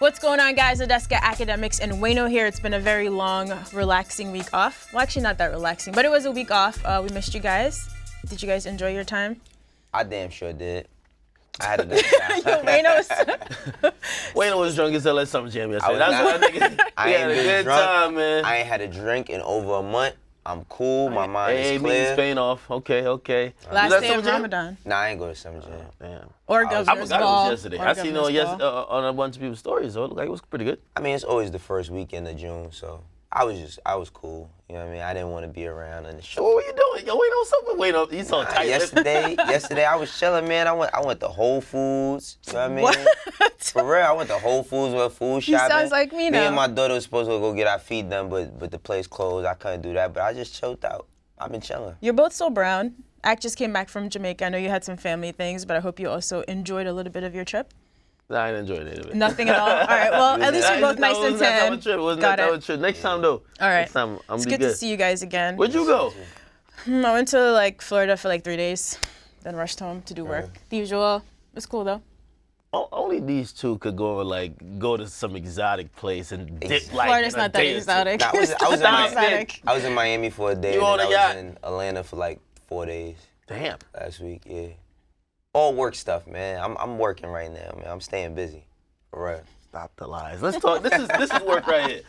What's going on, guys? Nadeska, Akademiks, and Wayno here. It's been a very long, relaxing week off. Well, actually not that relaxing, but it was a week off. We missed you guys. Did you guys enjoy your time? I damn sure did. I had a good time. Wayno was drunk as hell at Summer Jam yesterday. That's what I think. I had a good time, man. I ain't had a drink in over a month. I'm cool. My mind is clear. Hey, Spain off. Okay. Last day of Ramadan. Nah, I ain't go to Summer Jam. Damn. Or I Governor's forgot Ball. it was yesterday. I seen it on a bunch of people's stories, so it looked like it was pretty good. I mean, it's always the first weekend of June, so I was cool. You know what I mean? I didn't want to be around in the show. So what were you doing? Yo, Wayno, something. Wayno, you so tight. Yesterday I was chilling, man. I went to Whole Foods. You know what I mean? What? For real, I went to Whole Foods with food shopping. You sounds like me now. Me and my daughter was supposed to go get our feet done, but the place closed. I couldn't do that, but I just chilled out. I've been chilling. You're both so brown. Ak just came back from Jamaica. I know you had some family things, but I hope you also enjoyed a little bit of your trip. Nah, I didn't enjoy it anyway. Nothing at all? All right, well, at least you're both nice and tan. Got it. Next time, though. All right. Next time, I'm it's good to see you guys again. Where'd you go? I went to Florida for 3 days, then rushed home to do work. The usual. It was cool, though. Only these two could go to some exotic place and dip Florida's not that exotic. Nah, I was in Miami for a day. And I was in Atlanta for 4 days. Damn. Last week, yeah. All work stuff, man. I'm working right now, man. I'm staying busy. For real. Stop the lies. Let's talk. This is work right here.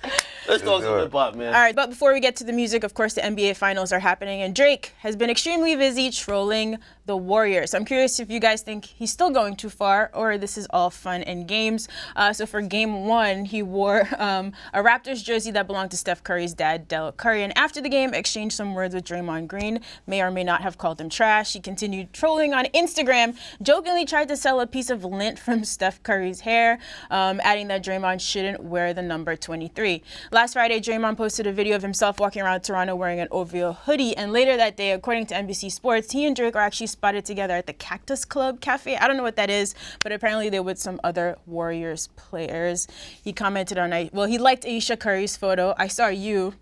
Let's talk some hip hop, man. All right, but before we get to the music, of course, the NBA Finals are happening, and Drake has been extremely busy trolling the Warriors. I'm curious if you guys think he's still going too far, or this is all fun and games. So for Game 1, he wore a Raptors jersey that belonged to Steph Curry's dad, Del Curry, and after the game, exchanged some words with Draymond Green. May or may not have called him trash. He continued trolling on Instagram, jokingly tried to sell a piece of lint from Steph Curry's hair, adding that Draymond shouldn't wear the number 23. Last Friday, Draymond posted a video of himself walking around Toronto wearing an OVO hoodie, and later that day, according to NBC Sports, he and Drake are actually spotted together at the Cactus Club Cafe. I don't know what that is, but apparently they're with some other Warriors players. He commented on, he liked Ayesha Curry's photo. I saw you.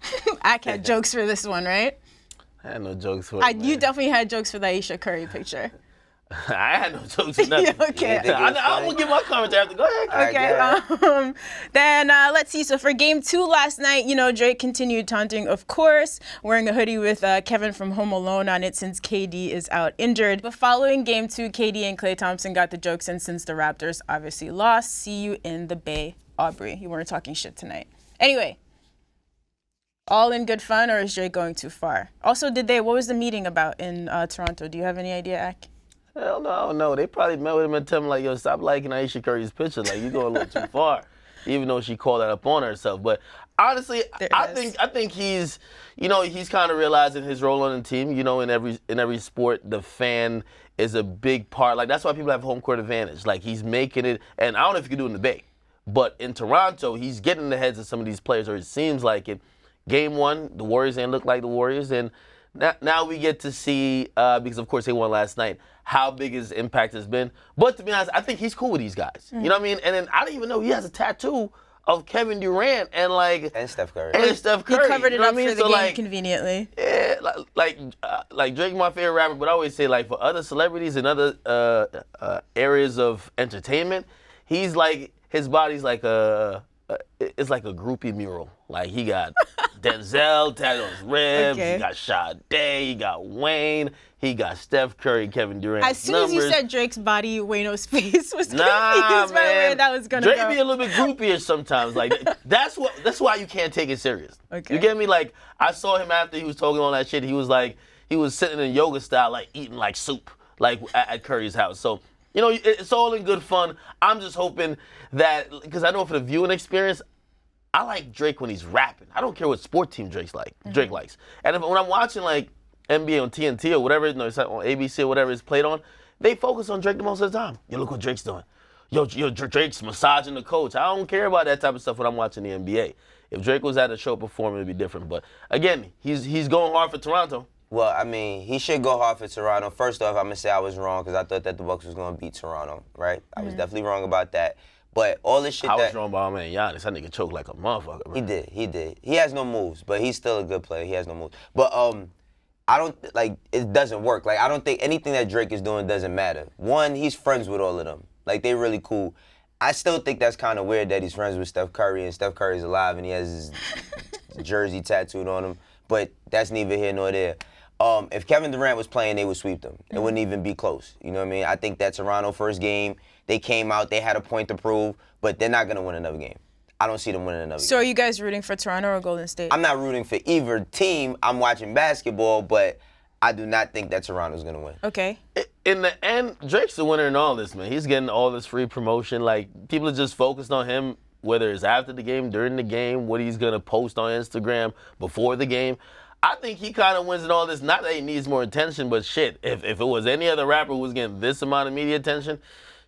I had jokes for this one, right? I had no jokes for it, You definitely had jokes for the Ayesha Curry picture. I had no jokes for nothing. Okay. I'm going to give my commentary after. Go ahead. Okay. Then let's see. So for Game 2 last night, Drake continued taunting, of course, wearing a hoodie with Kevin from Home Alone on it since KD is out injured. But following Game 2, KD and Klay Thompson got the jokes in since the Raptors obviously lost. See you in the Bay, Aubrey. You weren't talking shit tonight. Anyway. All in good fun, or is Drake going too far? Also, what was the meeting about in Toronto? Do you have any idea, Ak? Hell no, I don't know. They probably met with him and tell him, yo, stop liking Ayesha Curry's picture. You're going a little too far, even though she called that up on herself. But honestly, I think he's, he's kind of realizing his role on the team. In every sport, the fan is a big part. That's why people have home court advantage. He's making it, and I don't know if you can do it in the Bay, but in Toronto, he's getting in the heads of some of these players, or it seems like it. Game 1, the Warriors didn't look like the Warriors, and now we get to see, because of course they won last night, how big his impact has been. But to be honest, I think he's cool with these guys. You know what I mean? And then I didn't even know he has a tattoo of Kevin Durant and Steph Curry. And Steph Curry. He covered it up for the game conveniently. Yeah, Drake, my favorite rapper, but I always say for other celebrities and other areas of entertainment, he's his body's it's like a groupie mural. He got Denzel tatted on his ribs, He got Sade, he got Wayne, he got Steph Curry, Kevin Durant. As soon as you said Drake's body, Wayno's face was confused by where that was gonna Drake go. Be a little bit groupie sometimes. That's why you can't take it serious. Okay. You get me? I saw him after he was talking all that shit. He was sitting in yoga style, eating soup, at Curry's house. So. It's all in good fun. I'm just hoping that, because I know for the viewing experience, I like Drake when he's rapping. I don't care what sport team Drake likes. And when I'm watching NBA on TNT or whatever, it's on ABC or whatever it's played on, they focus on Drake the most of the time. Yo, look what Drake's doing. Yo, Drake's massaging the coach. I don't care about that type of stuff when I'm watching the NBA. If Drake was at a show performing, it'd be different. But again, he's going hard for Toronto. Well, I mean, he should go hard for Toronto. First off, I'm going to say I was wrong because I thought that the Bucks was going to beat Toronto, right? I was definitely wrong about that. But all this shit I was wrong about my man Giannis. That nigga choked like a motherfucker, bro. He did. He has no moves, but he's still a good player. He has no moves. But I don't, it doesn't work. I don't think anything that Drake is doing doesn't matter. One, he's friends with all of them. They really cool. I still think that's kind of weird that he's friends with Steph Curry and Steph Curry's alive and he has his jersey tattooed on him. But that's neither here nor there. If Kevin Durant was playing, they would sweep them. It wouldn't even be close. You know what I mean? I think that Toronto first game, they came out, they had a point to prove, but they're not going to win another game. I don't see them winning another game. So are you guys rooting for Toronto or Golden State? I'm not rooting for either team. I'm watching basketball, but I do not think that Toronto's going to win. Okay. In the end, Drake's the winner in all this, man. He's getting all this free promotion. Like, people are just focused on him, whether it's after the game, during the game, what he's going to post on Instagram before the game. I think he kind of wins in all this. Not that he needs more attention, but shit, if it was any other rapper who was getting this amount of media attention,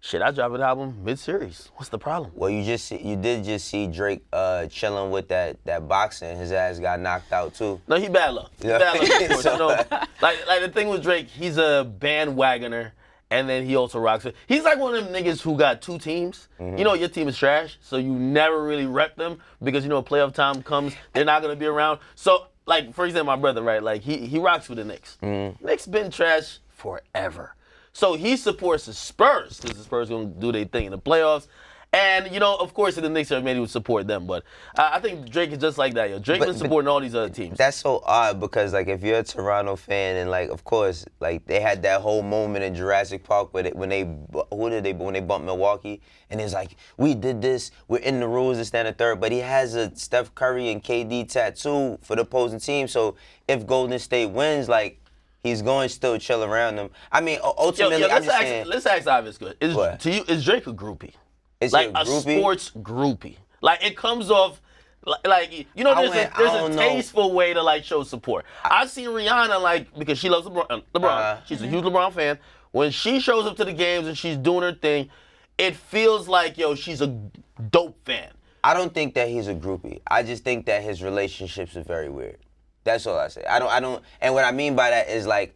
shit, I'd drop an album mid-series. What's the problem? Well, you did just see Drake chilling with that boxing. His ass got knocked out too. No, he bad luck. He bad luck, of course. Like the thing with Drake, he's a bandwagoner, and then he also rocks it. He's like one of them niggas who got two teams. You know your team is trash, so you never really rep them because you know playoff time comes, they're not gonna be around. So, like for example, my brother, right? Like he rocks with the Knicks. Knicks been trash forever. So he supports the Spurs because the Spurs going to do their thing in the playoffs. And, you know, of course, if the Knicks are made, he would support them. But I think Drake is just like that, yo. Drake been supporting all these other teams. That's so odd because, like, if you're a Toronto fan and, like, of course, like, they had that whole moment in Jurassic Park when they bumped Milwaukee. And it's like, we did this, we're in the rules, this, that, and the third. But he has a Steph Curry and KD tattoo for the opposing team. So if Golden State wins, like, he's going to still chill around them. I mean, ultimately, I'm just saying. Let's ask Obvious good. To you, is Drake a groupie? Is like he a groupie? Sports groupie. Like, it comes off, like you know, there's a tasteful way to, like, show support. I've seen Rihanna, like, because she loves LeBron. She's a huge LeBron fan. When she shows up to the games and she's doing her thing, it feels like, yo, she's a dope fan. I don't think that he's a groupie. I just think that his relationships are very weird. That's all I say. I don't, and what I mean by that is like,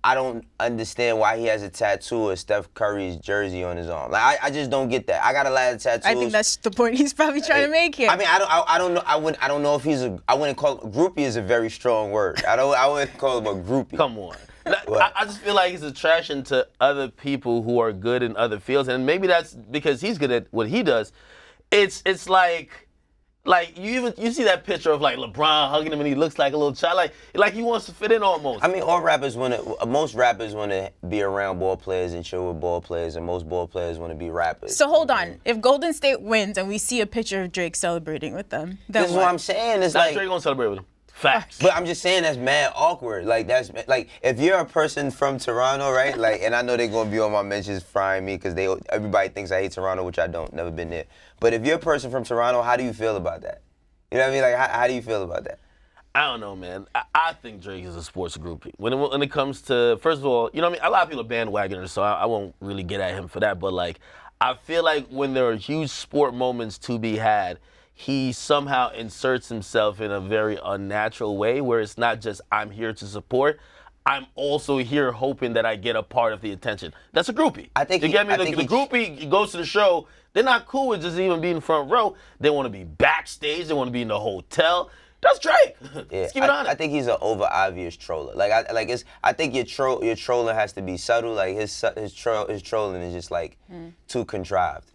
I don't understand why he has a tattoo of Steph Curry's jersey on his arm. Like, I just don't get that. I got a lot of tattoos. I think that's the point he's probably trying to make here. I mean, I don't know. I don't know if he's I wouldn't call groupie is a very strong word. I wouldn't call him a groupie. Come on. I just feel like he's attraction to other people who are good in other fields, and maybe that's because he's good at what he does. It's like you see that picture of like LeBron hugging him and he looks like a little child, like he wants to fit in almost. I mean, most rappers want to be around ball players and chill with ball players, and most ball players want to be rappers. So hold on, if Golden State wins and we see a picture of Drake celebrating with them, then this is what I'm saying. It's like Drake gonna celebrate with him. Facts. But I'm just saying that's mad awkward. Like that's like if you're a person from Toronto, right? Like, and I know they're gonna be on my mentions frying me because everybody thinks I hate Toronto, which I don't. Never been there. But if you're a person from Toronto, how do you feel about that? You know what I mean? Like, how do you feel about that? I don't know, man. I think Drake is a sports groupie. When it comes to, first of all, you know what I mean? A lot of people are bandwagoners, so I won't really get at him for that. But like, I feel like when there are huge sport moments to be had, he somehow inserts himself in a very unnatural way where it's not just I'm here to support. I'm also here hoping that I get a part of the attention. That's a groupie. I think you get me? The groupie goes to the show. They're not cool with just even being front row. They want to be backstage. They want to be in the hotel. That's Drake. Yeah, Let's keep it honest. I think he's an over obvious troller. I think your trolling has to be subtle. Like his trolling is just like too contrived.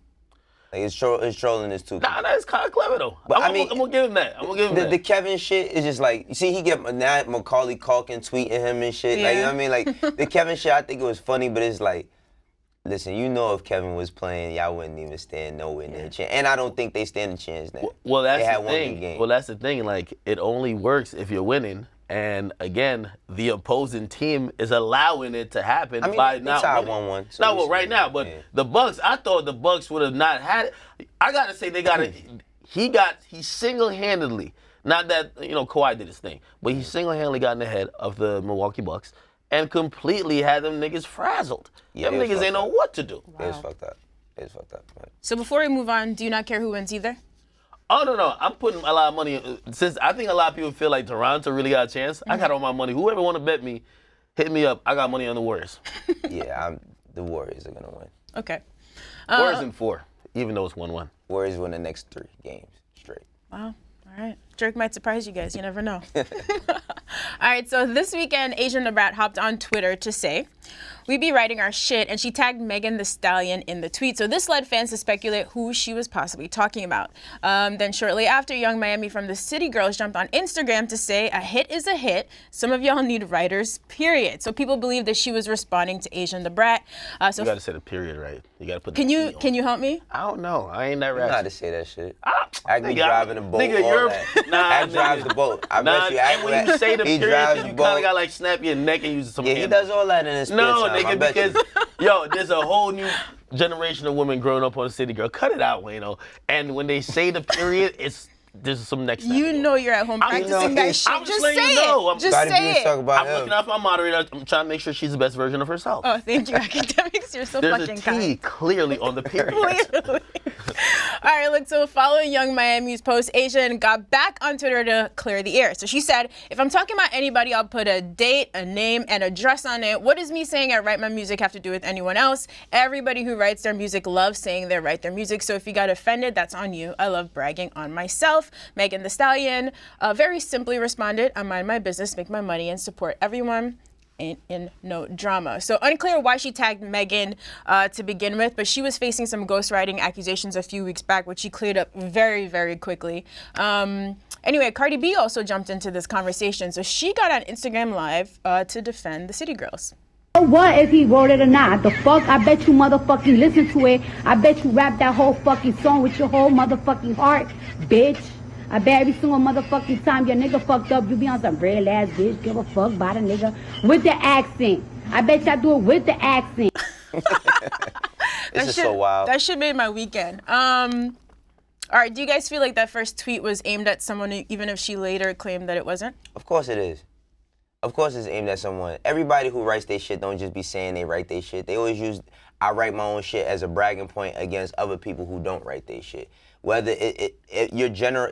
Like his trolling is too. Nah, that's kind of clever though. But I'm gonna give him that. The Kevin shit is just like, you see, he get Macaulay Culkin tweeting him and shit. Yeah. Like, you know what I mean? Like the Kevin shit, I think it was funny, but it's like, listen, you know, if Kevin was playing, y'all wouldn't even stand nowhere near a chance. And I don't think they stand a chance now. Well, that's they had the one thing. good game. Well, that's the thing. Like, it only works if you're winning. And again, the opposing team is allowing it to happen by not winning. 1-1. So not well right now, but the Bucks. I thought the Bucks would have not had it. I gotta say they got it. He single-handedly. Not that Kawhi did his thing, but he single-handedly got in the head of the Milwaukee Bucks and completely had them niggas frazzled. Yeah, them niggas ain't know what to do. It was fucked up. Right. So before we move on, do you not care who wins either? Oh, no. I'm putting a lot of money. Since I think a lot of people feel like Toronto really got a chance, I got all my money. Whoever want to bet me, hit me up. I got money on the Warriors. Yeah, the Warriors are going to win. Okay. Warriors in 4, even though it's 1-1. Warriors win the next 3 games straight. Wow. All right. Drake might surprise you guys. You never know. All right. So this weekend, Asian Da Brat hopped on Twitter to say, We be writing our shit, and she tagged Megan Thee Stallion in the tweet. So this led fans to speculate who she was possibly talking about. Then shortly after, Young Miami from the City Girls jumped on Instagram to say, a hit is a hit. Some of y'all need writers, period. So people believe that she was responding to Asian Da Brat. You gotta say the period right. You gotta put the Can you help me? I don't know. I ain't that ratchet. You know how to say that shit. I be driving the boat. Nigga, all that. I drives the boat. I bet you. And when you say the he period, drives you the boat. kind of got like snap your neck and use some. Yeah, he does all that in his spare No, time. nigga, because yo, there's a whole new generation of women growing up on City Girl. Cut it out, Wayno. And when they say the period, there's some next. You know you're at home practicing that shit. I'm just say letting you know. it. Just say it. Talk about I'm looking out for my moderator. I'm trying to make sure she's the best version of herself. Oh, thank you, Akademiks. You're so There's fucking a T kind. clearly on the period. Clearly. All right, look, so following Young Miami's post, Asian got back on Twitter to clear the air. So she said, if I'm talking about anybody, I'll put a date, a name, and address on it. What does me saying I write my music have to do with anyone else? Everybody who writes their music loves saying they write their music. So if you got offended, that's on you. I love bragging on myself. Megan Thee Stallion very simply responded, I mind my business, make my money, and support everyone. In no drama. So unclear why she tagged Megan to begin with, but she was facing some ghostwriting accusations a few weeks back, which she cleared up very, very quickly. Anyway, Cardi B also jumped into this conversation. So she got on Instagram Live to defend the City Girls. What if he wrote it or not? The fuck? I bet you motherfucking listen to it. I bet you rap that whole fucking song with your whole motherfucking heart, bitch. I bet every single motherfucking time your nigga fucked up, you be on some real ass bitch, give a fuck about a nigga with the accent. I bet y'all do it with the accent. This is so wild. That shit made my weekend. All right, do you guys feel like that first tweet was aimed at someone, even if she later claimed that it wasn't? Of course it is. Of course it's aimed at someone. Everybody who writes their shit don't just be saying they write their shit. They always use I write my own shit as a bragging point against other people who don't write their shit. Whether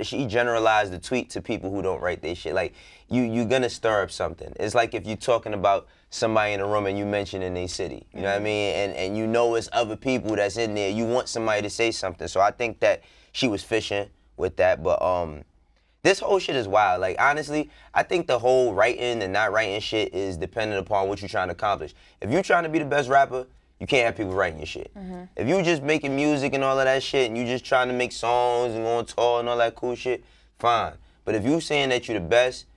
she generalized the tweet to people who don't write their shit. Like, you're gonna stir up something. It's like if you're talking about somebody in a room and you mention in their city. You know what I mean? And you know it's other people that's in there. You want somebody to say something. So I think that she was fishing with that. But this whole shit is wild. Like, honestly, I think the whole writing and not writing shit is dependent upon what you're trying to accomplish. If you're trying to be the best rapper, you can't have people writing your shit. If you just making music and all of that shit and you just trying to make songs and go on tour and all that cool shit, fine. But if you saying that you're the best,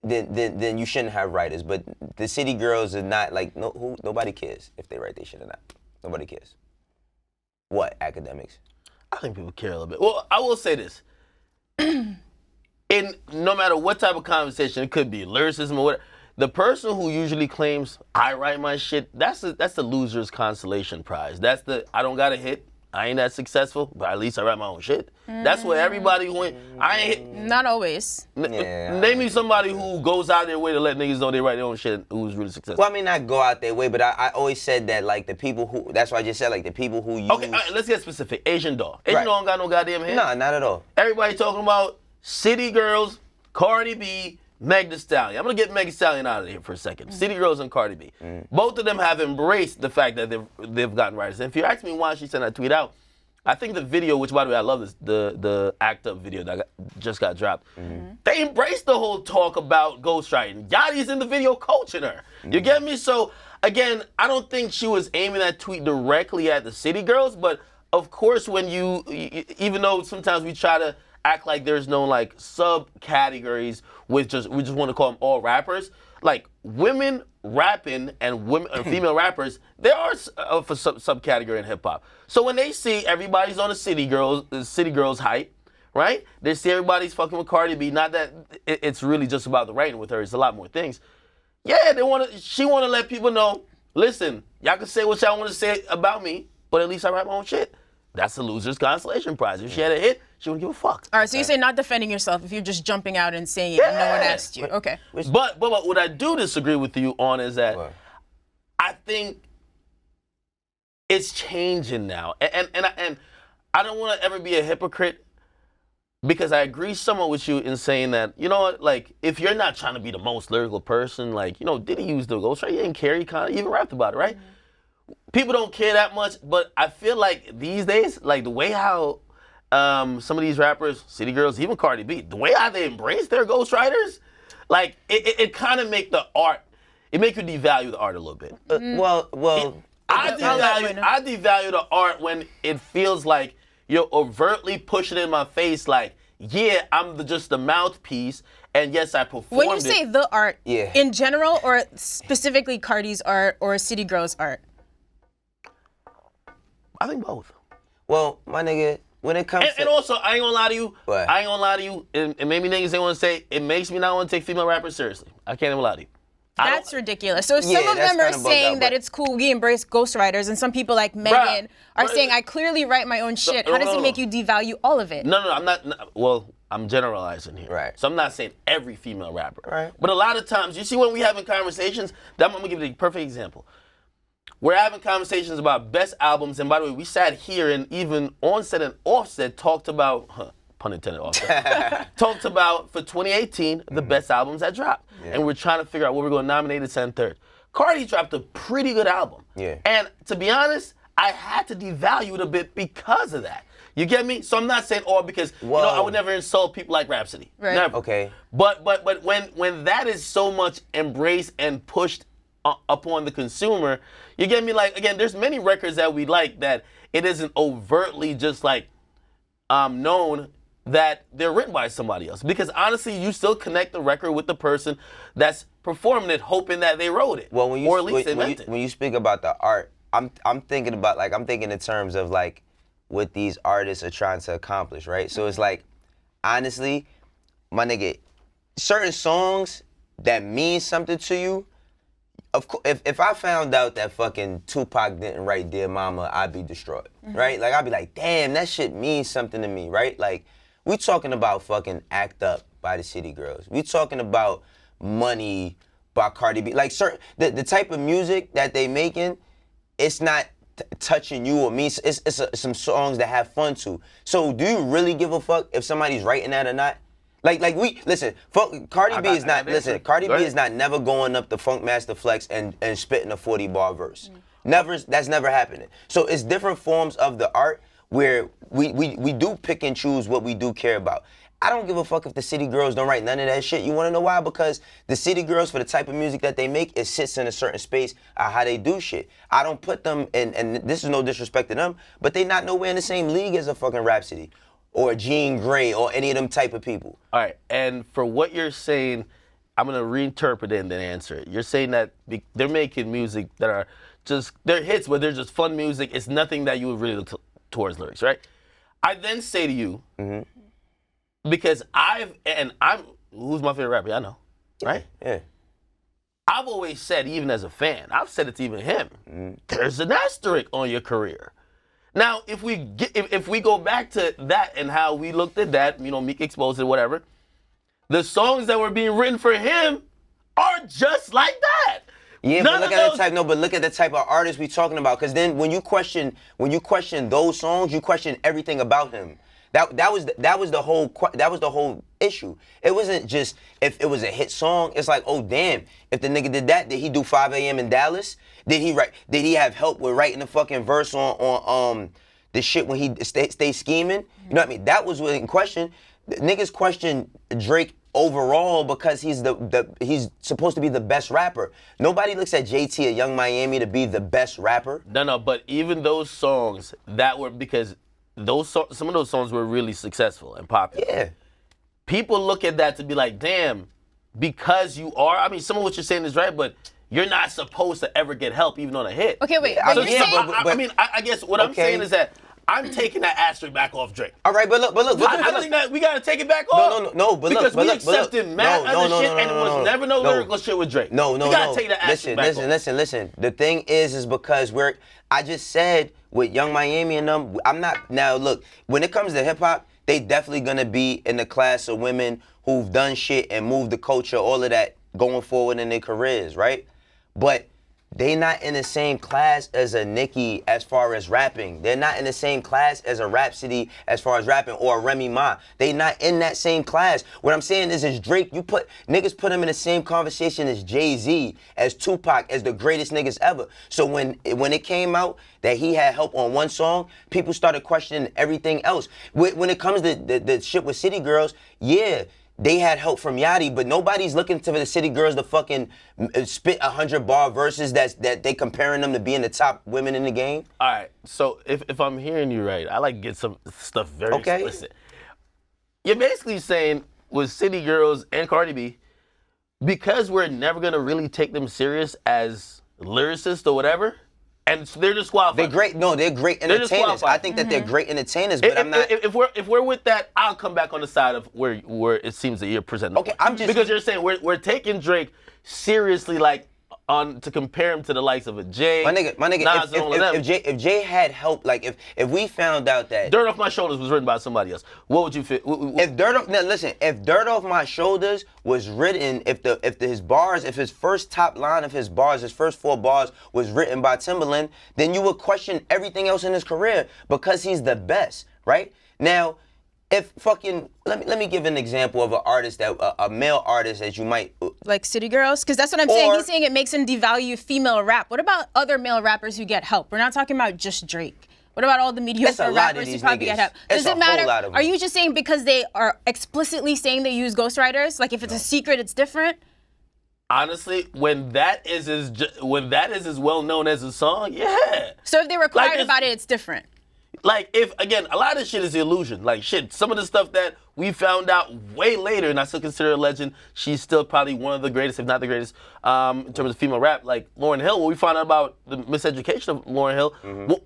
then you shouldn't have writers. But the City Girls are not like, nobody cares if they write their shit or not. Nobody cares. What, Akademiks? I think people care a little bit. Well, I will say this. No matter what type of conversation, it could be lyricism or whatever, the person who usually claims I write my shit, that's the loser's consolation prize. That's the I don't got a hit, I ain't that successful, but at least I write my own shit. That's what everybody went. I ain't hit. Not always. Name me somebody who goes out their way to let niggas know they write their own shit who's really successful. Well, I mean, not go out their way, but I always said that, like, the people who, that's why I just said, like, the people who use. Okay, all right, let's get specific. Asian Da. Asian Da don't got no goddamn hit. Nah, not at all. Everybody talking about City Girls, Cardi B, Meg Thee Stallion. I'm gonna get Meg Thee Stallion out of here for a second. City Girls and Cardi B. Both of them have embraced the fact that they've gotten writers. And if you ask me why she sent that tweet out, I think the video, which by the way I love this, the Act Up video that just got dropped. They embraced the whole talk about ghostwriting. Yachty's in the video coaching her. You get me? So again, I don't think she was aiming that tweet directly at the City Girls, but of course when you even though sometimes we try to act like there's no like subcategories we just want to call them all rappers. Like women rapping and women female rappers, there are a subcategory in hip hop. So when they see everybody's on the City Girls hype, right? They see everybody's fucking with Cardi B. Not that it's really just about the writing with her. It's a lot more things. Yeah, she want to let people know. Listen, y'all can say what y'all want to say about me, but at least I write my own shit. That's the loser's consolation prize. If she had a hit, she wouldn't give a fuck. All right, so you say not defending yourself if you're just jumping out and saying it and no one asked you. Okay. But what I do disagree with you on is that I think it's changing now. And I don't want to ever be a hypocrite because I agree somewhat with you in saying that, you know what, like, if you're not trying to be the most lyrical person, like, you know, did he use the ghostwriter? He didn't care. He kind of even rapped about it, right? People don't care that much, but I feel like these days, like the way how some of these rappers, City Girls, even Cardi B, the way how they embrace their ghostwriters, like it kind of make the art, it makes you devalue the art a little bit. Well. I devalue the art when it feels like you're overtly pushing it in my face, like, yeah, I'm just the mouthpiece, and yes, I performed When you say the art, in general, or specifically Cardi's art or City Girls' art? I think both. Well, my nigga, when it comes to... And also, I ain't gonna lie to you. What? I ain't gonna lie to you. And maybe niggas they want to say, it makes me not want to take female rappers seriously. I can't even lie to you. That's ridiculous. So some of them are saying that it's cool, we embrace ghostwriters, and some people like Megan are saying, I clearly write my own shit. How does it make you devalue all of it? No, I'm not. Well, I'm generalizing here. Right. So I'm not saying every female rapper. Right. But a lot of times, you see when we having conversations, I'm gonna give you the perfect example. We're having conversations about best albums, and by the way, we sat here and even Onset and Offset talked about, pun intended, Offset, talked about for 2018 the best albums that dropped. Yeah. And we're trying to figure out what we're gonna nominate at 3rd. Cardi dropped a pretty good album. Yeah. And to be honest, I had to devalue it a bit because of that. You get me? So I'm not saying all because I would never insult people like Rhapsody. Right. Never. Okay. But when that is so much embraced and pushed upon the consumer, you get me? Like, again, there's many records that we like that it isn't overtly just like known that they're written by somebody else. Because honestly, you still connect the record with the person that's performing it, hoping that they wrote it. Well, or at least they meant it. When you speak about the art, I'm thinking in terms of like what these artists are trying to accomplish, right? So it's like, honestly, my nigga, certain songs that mean something to you, of course, if I found out that fucking Tupac didn't write Dear Mama, I'd be destroyed, right? Like, I'd be like, damn, that shit means something to me, right? Like, we talking about fucking Act Up by the City Girls. We talking about Money by Cardi B. Like, certain, the type of music that they making, it's not touching you or me. It's some songs that have fun to. So do you really give a fuck if somebody's writing that or not? Like we listen. Cardi B is not never going up the Funkmaster Flex and spitting a 40-bar verse. Never. That's never happening. So it's different forms of the art where we do pick and choose what we do care about. I don't give a fuck if the City Girls don't write none of that shit. You want to know why? Because the City Girls, for the type of music that they make, it sits in a certain space of how they do shit. I don't put them in, and this is no disrespect to them, but they not nowhere in the same league as a fucking Rhapsody or Jean Grey or any of them type of people. All right, and for what you're saying, I'm going to reinterpret it and then answer it. You're saying that they're making music that are just, they're hits, but they're just fun music. It's nothing that you would really look towards lyrics, right? I then say to you, because who's my favorite rapper? I know, right? Yeah. I've always said, even as a fan, I've said it to even him, there's an asterisk on your career. Now, if we go back to that and how we looked at that, Meek exposed it, whatever, the songs that were being written for him are just like that. Yeah, but look at the type of artist we talking about. Because then when you question those songs, you question everything about him. That was the whole issue. It wasn't just if it was a hit song. It's like, oh damn, if the nigga did that, did he do 5 a.m. in Dallas? Did he have help with writing the fucking verse on the shit when he stay scheming? You know what I mean? That was what in question. Niggas question Drake overall because he's he's supposed to be the best rapper. Nobody looks at JT or Young Miami to be the best rapper. No, but even those songs that were, because some of those songs were really successful and popular. Yeah. People look at that to be like, damn, because you are, I mean, some of what you're saying is right, but you're not supposed to ever get help even on a hit. Okay, wait. I guess what I'm saying is that I'm taking that asterisk back off Drake. All right, but look. I think that we gotta take it back off. No, because we accepted mad other shit and it was never no lyrical shit with Drake. We gotta take that asterisk back off. Listen. The thing is because I just said with Young Miami and them, I'm not, now look, when it comes to hip hop, they definitely gonna be in the class of women who've done shit and moved the culture, all of that going forward in their careers, right? But they not in the same class as a Nicki as far as rapping. They're not in the same class as a Rhapsody as far as rapping or a Remy Ma. They not in that same class. What I'm saying is Drake, niggas put him in the same conversation as Jay-Z, as Tupac, as the greatest niggas ever. So when it came out that he had help on one song, people started questioning everything else. When it comes to the shit with City Girls, yeah, they had help from Yachty, but nobody's looking to the City Girls to fucking spit 100-bar verses that they comparing them to being the top women in the game. All right, so if I'm hearing you right, I like to get some stuff very explicit. You're basically saying with City Girls and Cardi B, because we're never gonna really take them serious as lyricists or whatever, and so they're disqualified. They're great. No, they're great entertainers. I think that they're great entertainers, but I'm not. If we're with that, I'll come back on the side of where it seems that you're presenting. Okay, I'm just because you're saying we're taking Drake seriously, like to compare him to the likes of a Jay. My nigga, Nas, and all of them. if Jay had help, like if we found out that Dirt Off My Shoulders was written by somebody else, what would you fit? if Dirt Off My Shoulders was written, if his first top line of his bars, his first 4 bars was written by Timbaland, then you would question everything else in his career because he's the best, right? Now, if fucking let me give an example of an artist a male artist that you might like City Girls, because that's what I'm saying. He's saying it makes him devalue female rap. What about other male rappers who get help? We're not talking about just Drake. What about all the mediocre rappers who probably get help? Does it matter? Are you just saying because they are explicitly saying they use ghostwriters? Like if it's a secret, it's different? Honestly, when that is as well known as a song, yeah. So if they were quiet about it, it's different. Like, if, again, a lot of this shit is illusion. Like, shit, some of the stuff that we found out way later, and I still consider her a legend, she's still probably one of the greatest, if not the greatest, in terms of female rap. Like, Lauryn Hill, when we found out about the miseducation of Lauryn Hill,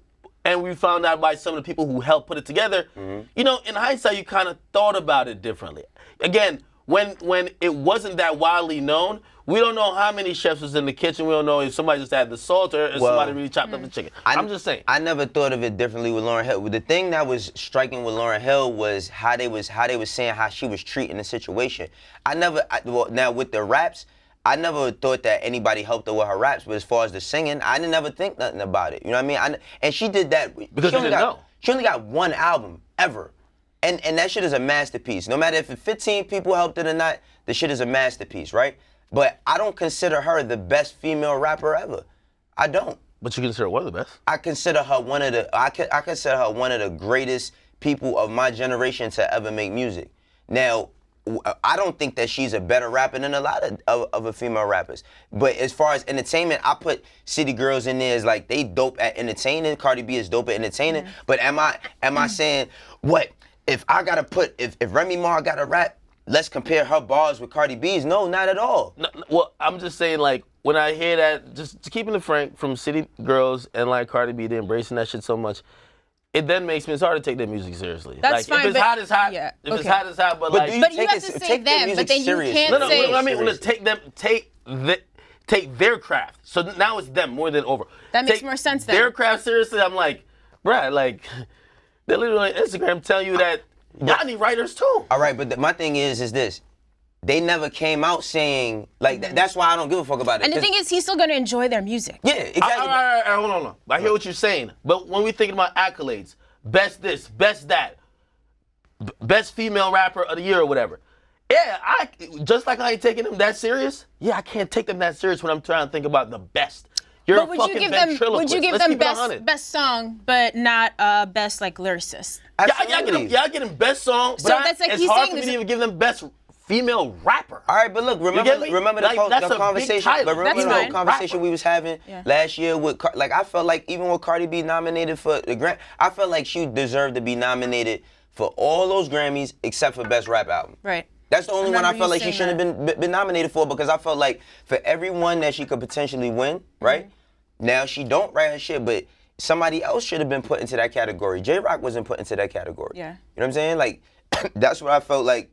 and we found out by some of the people who helped put it together, you know, in hindsight, you kind of thought about it differently. Again, when it wasn't that widely known, we don't know how many chefs was in the kitchen. We don't know if somebody just had the salt or if somebody really chopped up the chicken. I'm just saying. I never thought of it differently with Lauryn Hill. The thing that was striking with Lauryn Hill was how they was saying how she was treating the situation. Now with the raps, I never thought that anybody helped her with her raps, but as far as the singing, I didn't ever think nothing about it. You know what I mean? And she did that because you didn't know. She only got 1 album ever. And that shit is a masterpiece. No matter if 15 people helped it or not, the shit is a masterpiece, right? But I don't consider her the best female rapper ever. I don't. But you consider her one of the best? I consider her one of the greatest people of my generation to ever make music. Now, I don't think that she's a better rapper than a lot of the female rappers. But as far as entertainment, I put City Girls in there as like they dope at entertaining. Cardi B is dope at entertaining. But am I saying what? If Remy Ma got a rap, let's compare her bars with Cardi B's. No, not at all. No, well, I'm just saying, like, when I hear that, just keeping it frank, from City Girls and like Cardi B, they're embracing that shit so much, it then makes me, it's hard to take their music seriously. That's like, fine, if it's hot, it's hot. Yeah, if it's hot, it's hot. But like, you have to say them, but then you can't say. No, I mean, take their craft. So now it's them more than over. That makes more sense then. Their craft seriously, I'm like, bruh, like, they're literally on Instagram telling you that y'all need writers too. All right, but my thing is this. They never came out saying, like, that's why I don't give a fuck about it. And the thing is, he's still going to enjoy their music. Yeah, exactly. All right, hold on. I hear what you're saying. But when we're thinking about accolades, best this, best that, best female rapper of the year or whatever, yeah, just like I ain't taking them that serious, I can't take them that serious when I'm trying to think about the best. You're but would you give them best song, but not best like lyricist? Y'all get them best song, but so that's like it's hard for me to even give them best female rapper. All right, but look, remember the conversation. But remember the conversation we was having last year with, like, I felt like even with Cardi B nominated for the Grammy, I felt like she deserved to be nominated for all those Grammys except for best rap album. Right. That's the only one I felt like she shouldn't have been nominated for, because I felt like for every one that she could potentially win, right? Now she don't write her shit, but somebody else should have been put into that category. J-Rock wasn't put into that category. Yeah. You know what I'm saying? Like, that's what I felt like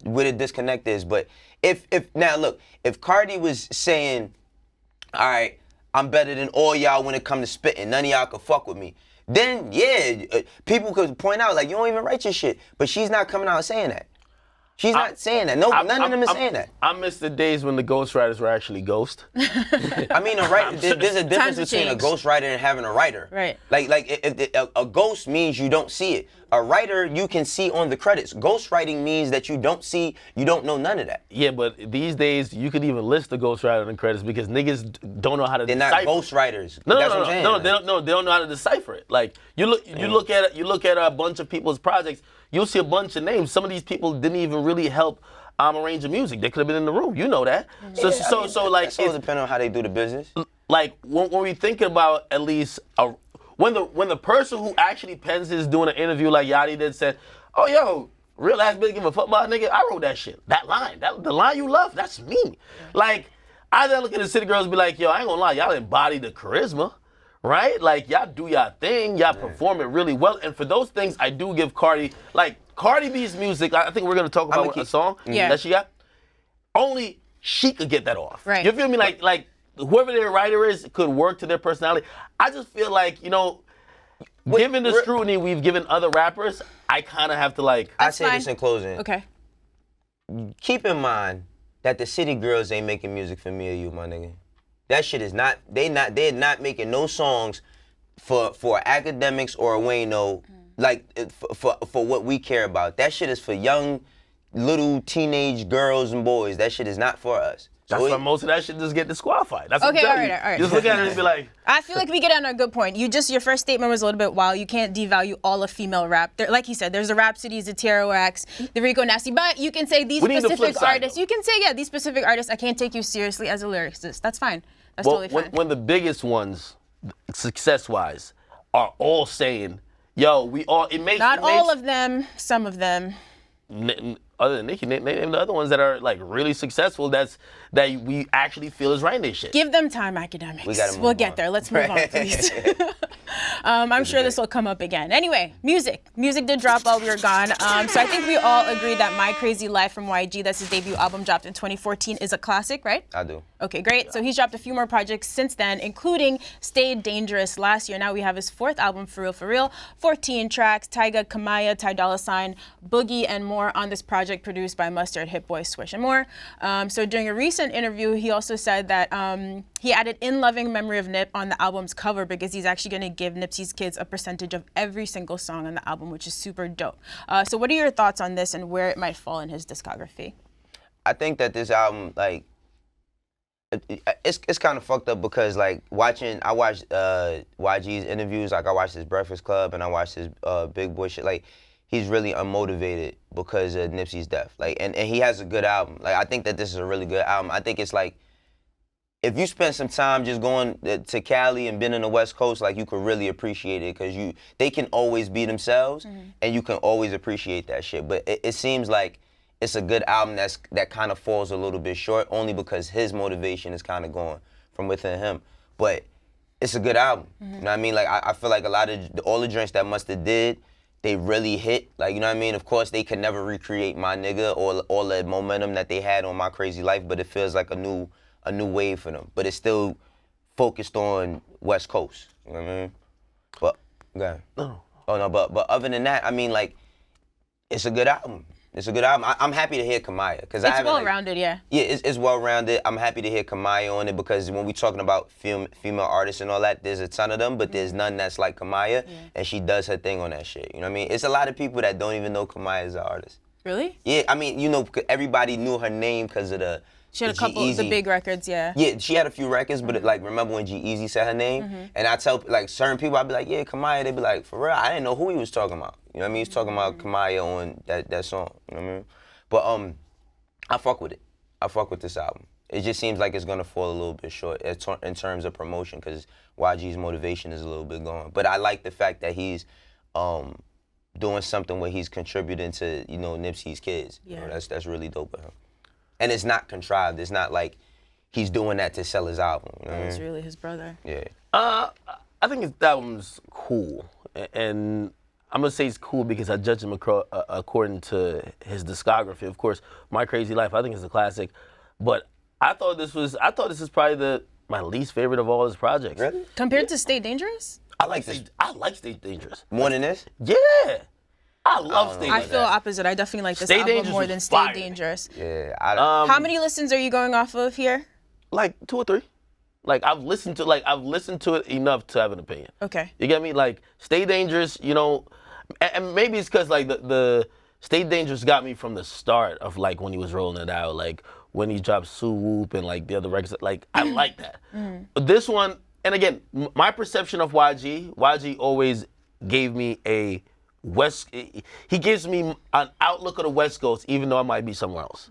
where the disconnect is. But if now look, if Cardi was saying, all right, I'm better than all y'all when it comes to spitting, none of y'all could fuck with me, then people could point out, like, you don't even write your shit. But she's not coming out and saying that. She's not saying that. No, none of them is saying that. I miss the days when the ghostwriters were actually ghost. I mean, there's a difference between a ghostwriter and having a writer. Right. Like if a ghost means you don't see it. A writer you can see on the credits. Ghostwriting means that you don't see, you don't know none of that. Yeah, but these days you could even list the ghostwriter in the credits because niggas don't know how to decipher. They're not ghostwriters. No, they don't know how to decipher it. Like you look at a bunch of people's projects, you'll see a bunch of names. Some of these people didn't even really help a range of music. They could have been in the room. You know that. So like, it's all depending on how they do the business. Like when we think about at least when the person who actually pens is doing an interview like Yachty did said, "Oh yo, real ass bitch give a fuck about a nigga. I wrote that shit. That line, the line you love, that's me." Like I then look at the City Girls and be like, "Yo, I ain't gonna lie, y'all embody the charisma." Right? Like, y'all do y'all thing. Y'all perform it really well. And for those things, I do give Cardi B's music, I think we're going to talk about a song that she got. Only she could get that off. Right. You feel me? Like whoever their writer is could work to their personality. I just feel like, given the scrutiny we've given other rappers, I kind of have to like... I say this in closing. Okay. Keep in mind that the City Girls ain't making music for me or you, my nigga. That shit is not, they're not making no songs for Akademiks or Wayno, like for what we care about. That shit is for young, little teenage girls and boys. That shit is not for us. That's why most of that shit just get disqualified. That's okay, what all right. Just look at it and be like... I feel like we get on a good point. Your first statement was a little bit wild. You can't devalue all of female rap. Like he said, there's the Rhapsodies, the Tierra Wax, the Rico Nasty, but you can say these specific artists. You can say, these specific artists, I can't take you seriously as a lyricist. That's fine. That's totally fine. When the biggest ones, success-wise, are all saying, yo, Not all of them, some of them. Other than Nicki, name the other ones that are like really successful that we actually feel is writing their shit. Give them time, Akademiks. We'll get there. Let's move on, please. I'm sure this will come up again. Anyway, music. Music did drop while we were gone. So I think we all agree that My Crazy Life from YG, that's his debut album, dropped in 2014, is a classic, right? I do. Okay, great. So he's dropped a few more projects since then, including Stay Dangerous last year. Now we have his 4th album, 4Real 4Real. 14 tracks, Tyga, Kamaya, Ty Dolla $ign, Boogie, and more on this project produced by Mustard, Hit Boy, Swish, and more. So during a recent interview, he also said that he added In Loving Memory of Nip on the album's cover because he's actually going to give Nipsey's kids a percentage of every single song on the album, which is super dope. So what are your thoughts on this and where it might fall in his discography? I think that this album, like, it's kind of fucked up because like I watched YG's interviews, like I watched his Breakfast Club and I watched his Big Boy shit. Like he's really unmotivated because of Nipsey's death. Like and he has a good album. Like I think that this is a really good album. I think it's like if you spend some time just going to Cali and been in the West Coast, like you could really appreciate it because they can always be themselves and you can always appreciate that shit. But it seems like it's a good album that kind of falls a little bit short only because his motivation is kind of going from within him. But it's a good album. You know what I mean? Like I feel like all the joints that Mustard did, they really hit. Like, you know what I mean? Of course, they could never recreate My Nigga or all the momentum that they had on My Crazy Life, but it feels like a new wave for them. But it's still focused on West Coast. You know what I mean? But but other than that, I mean, like, it's a good album. It's a good album. I'm happy to hear Kamaya because it's well-rounded, yeah. Yeah, it's well-rounded. I'm happy to hear Kamaya on it because when we're talking about female artists and all that, there's a ton of them, but there's none that's like Kamaya, and she does her thing on that shit. You know what I mean? It's a lot of people that don't even know Kamaya is an artist. Really? Yeah, I mean, everybody knew her name because of the. She had a couple of the big records, yeah. Yeah, she had a few records, but like remember when G-Eazy said her name? And I tell like certain people, I'd be like, yeah, Kamaya. They'd be like, for real, I didn't know who he was talking about. You know what I mean? He's talking about Kamaya on that song. You know what I mean? But I fuck with it. I fuck with this album. It just seems like it's gonna fall a little bit short in terms of promotion because YG's motivation is a little bit gone. But I like the fact that he's doing something where he's contributing to Nipsey's kids. Yeah. That's really dope of him. And it's not contrived. It's not like he's doing that to sell his album. You know what I mean? It's really his brother. Yeah. I think his album's cool, and I'm gonna say it's cool because I judge him according to his discography. Of course, My Crazy Life, I think is a classic, but I thought this is probably my least favorite of all his projects. Really? Compared to Stay Dangerous? I like Stay Dangerous. More than this? Yeah. I love Stay Dangerous. I feel opposite. I definitely like this Stay album Dangerous more than was Stay fire. Dangerous. Yeah. How many listens are you going off of here? Like 2 or 3. Like I've listened to it enough to have an opinion. Okay. You get me? Like Stay Dangerous, and maybe it's because like the Stay Dangerous got me from the start of like when he was rolling it out, like when he dropped Sue Whoop and like the other records. Like I like that. But this one, and again, my perception of YG always gave me a he gives me an outlook of the West Coast, even though I might be somewhere else.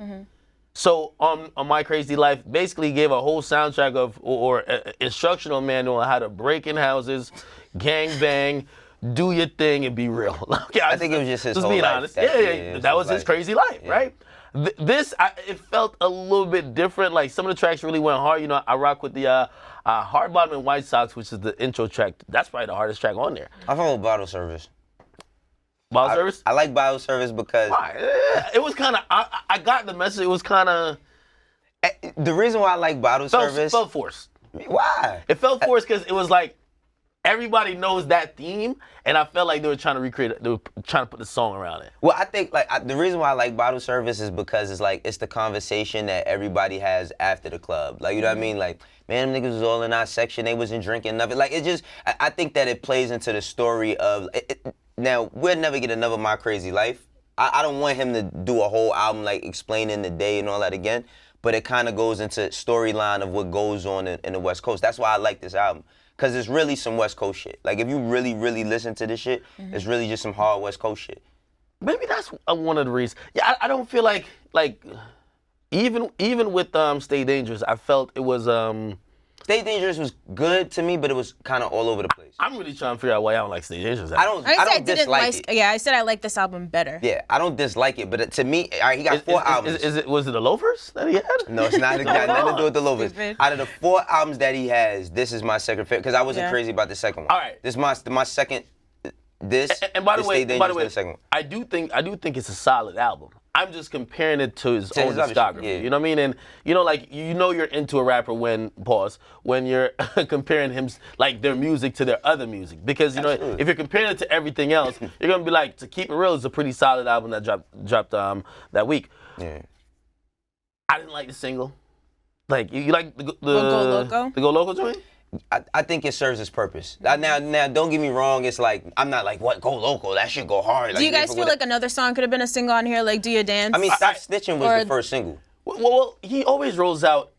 So on My Crazy Life, basically gave a whole soundtrack of or instructional manual on how to break in houses, gang bang, do your thing, and be real. Okay, I think it was just his whole being life. honest. That was his crazy life, right? It felt a little bit different. Like some of the tracks really went hard. You know, I rock with the Hard Bottom and White Sox, which is the intro track. That's probably the hardest track on there. I follow Bottle Service. Bottle Service? I like Bottle Service because it was kind of. I got the message. It was kind of. The reason why I like Bottle Service felt forced. Why? It felt forced because it was like everybody knows that theme, and I felt like they were trying to recreate it. They were trying to put the song around it. Well, I think the reason why I like Bottle Service is because it's the conversation that everybody has after the club. Like, you know what I mean? Like, man, them niggas was all in our section. They wasn't drinking nothing. Like, it just, I think that it plays into the story of, now, we'll never get another My Crazy Life. I don't want him to do a whole album, like, explaining the day and all that again. But it kind of goes into storyline of what goes on in the West Coast. That's why I like this album. Because it's really some West Coast shit. Like, if you really, really listen to this shit, it's really just some hard West Coast shit. Maybe that's one of the reasons. Yeah, I don't feel like even with Stay Dangerous, I felt it was Stay Dangerous was good to me, but it was kind of all over the place. I'm really trying to figure out why I don't like Stay Dangerous. I don't dislike it. Yeah, I said I like this album better. Yeah, I don't dislike it, but to me, all right, he got 4 albums. Was it the Loafers that he had? No, it's not. It got nothing to do with the Loafers. Out of the 4 albums that he has, this is my second favorite because I wasn't crazy about the second one. All right, this is my second. And by the way, the second one. I do think it's a solid album. I'm just comparing it to his own discography. Yeah. You know what I mean? And you're into a rapper when you're comparing him like their music to their other music. Because if you're comparing it to everything else, you're gonna be like, To Keep It Real is a pretty solid album that dropped that week. Yeah. I didn't like the single. Like you like the Go Loco? The Go Loco joint? I think it serves its purpose. Now, don't get me wrong. It's like, I'm not like, what, Go Loco, that shit go hard. Do you guys feel like another song could have been a single on here, like Do Your Dance? I mean, Stop Snitching was the first single. Well, he always rolls out